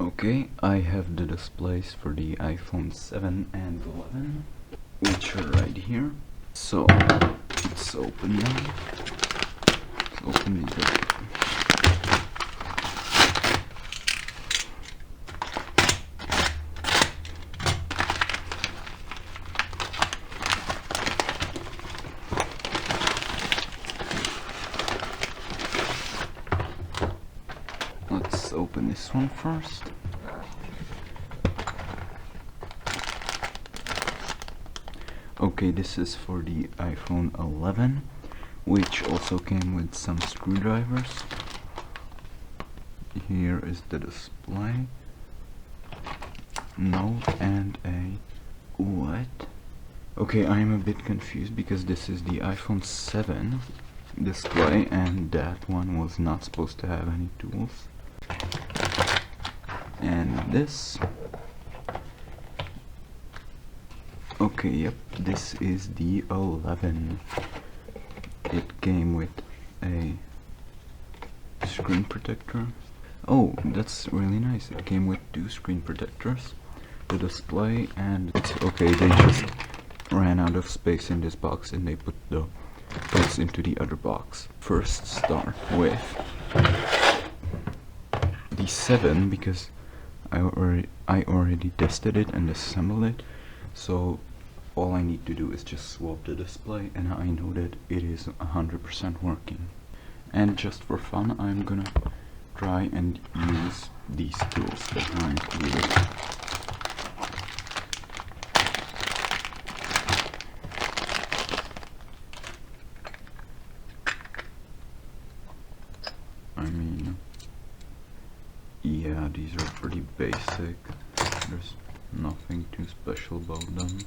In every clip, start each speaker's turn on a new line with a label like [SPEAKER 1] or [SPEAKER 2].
[SPEAKER 1] Okay, I have the displays for the iPhone 7 and 11, which are right here. So, let's open them. Let's open these up. Let's open this one first. Okay, this is for the iPhone 11, which also came with some screwdrivers. Here is the display. Note and a what? Okay, I am a bit confused because this is the iPhone 7 display and that one was not supposed to have any tools. And this. Okay, yep, this is the 11. It came with a screen protector. Oh, that's really nice. It came with 2 screen protectors, the display, and it's okay. They just ran out of space in this box and they put the parts into the other box. First, start with the 7 because I already tested it and assembled it. So all I need to do is just swap the display and I know that it is 100% working. And just for fun, I'm gonna try and use these tools that are included. I mean, yeah, these are pretty basic. There's nothing too special about them.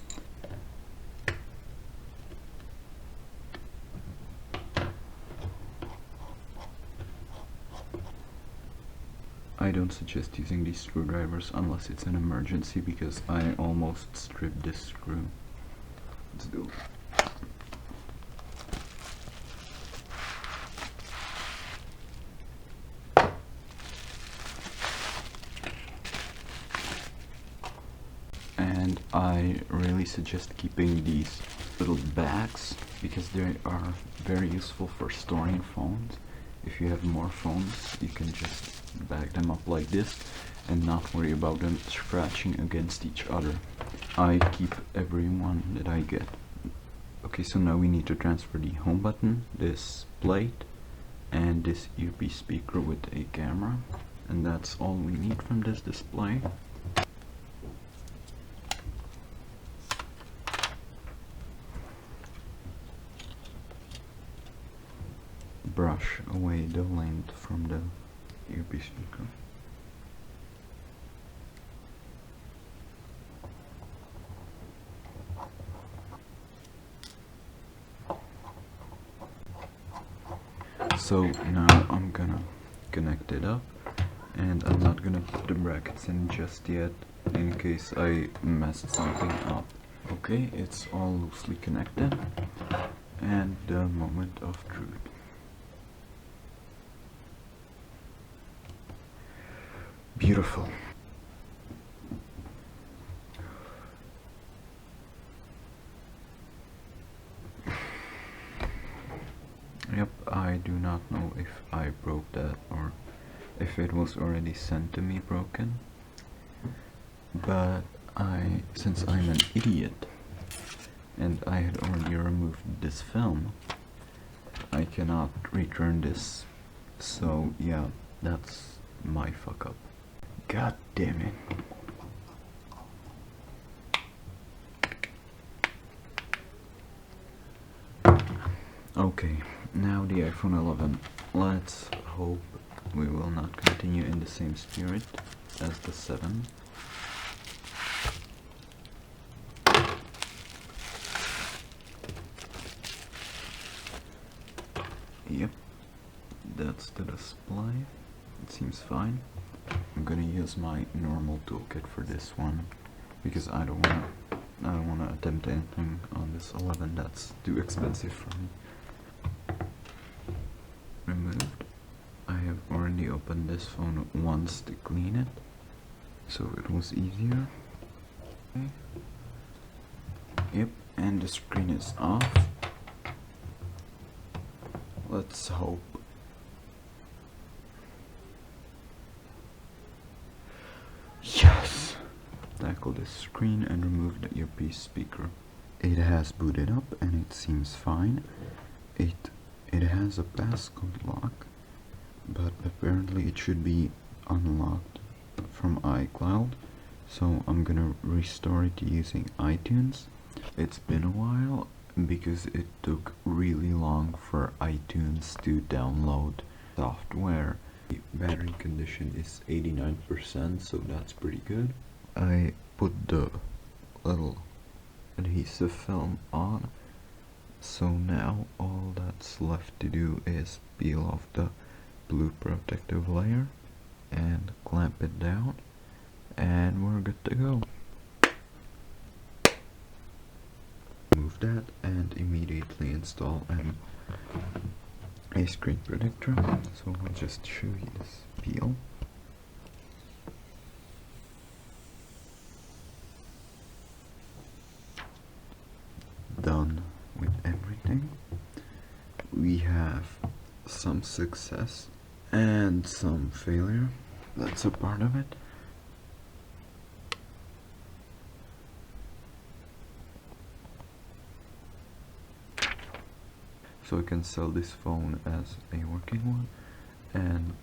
[SPEAKER 1] I don't suggest using these screwdrivers unless it's an emergency because I almost stripped this screw. Let's do it. And I really suggest keeping these little bags because they are very useful for storing phones. If you have more phones, you can just bag them up like this and not worry about them scratching against each other. I keep every one that I get. Okay, so now we need to transfer the home button, this plate, and this earpiece speaker with a camera. And that's all we need from this display. Brush away the lint from the earpiece speaker. So now I'm gonna connect it up, and I'm not gonna put the brackets in just yet in case I messed something up. Okay, it's all loosely connected, and the moment of truth. Beautiful. Yep, I do not know if I broke that or if it was already sent to me broken. But since I'm an idiot and I had already removed this film, I cannot return this. So yeah, that's my fuck up. God damn it. Okay, now the iPhone 11. Let's hope we will not continue in the same spirit as the 7. Yep, that's the display. It seems fine. I'm gonna use my normal toolkit for this one because I don't wanna attempt anything on this 11. That's too expensive for me. Removed. I have already opened this phone once to clean it, so it was easier. Okay. Yep, and the screen is off. Let's hope. Yes! Tackle the screen and remove the earpiece speaker. It has booted up and it seems fine. It has a passcode lock, but apparently it should be unlocked from iCloud, so I'm gonna restore it using iTunes. It's been a while because it took really long for iTunes to download software. The battery condition is 89%, so that's pretty good. I put the little adhesive film on, so now all that's left to do is peel off the blue protective layer and clamp it down, and we're good to go. Remove that and immediately install a screen protector. So I'll just show you this peel. Done with everything. We have some success and some failure. That's a part of it. So I can sell this phone as a working one, and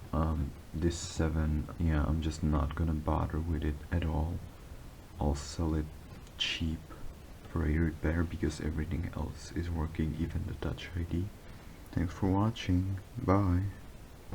[SPEAKER 1] this 7, yeah, I'm just not gonna bother with it at all. I'll sell it cheap for a repair because everything else is working, even the Touch ID. Thanks for watching. Bye.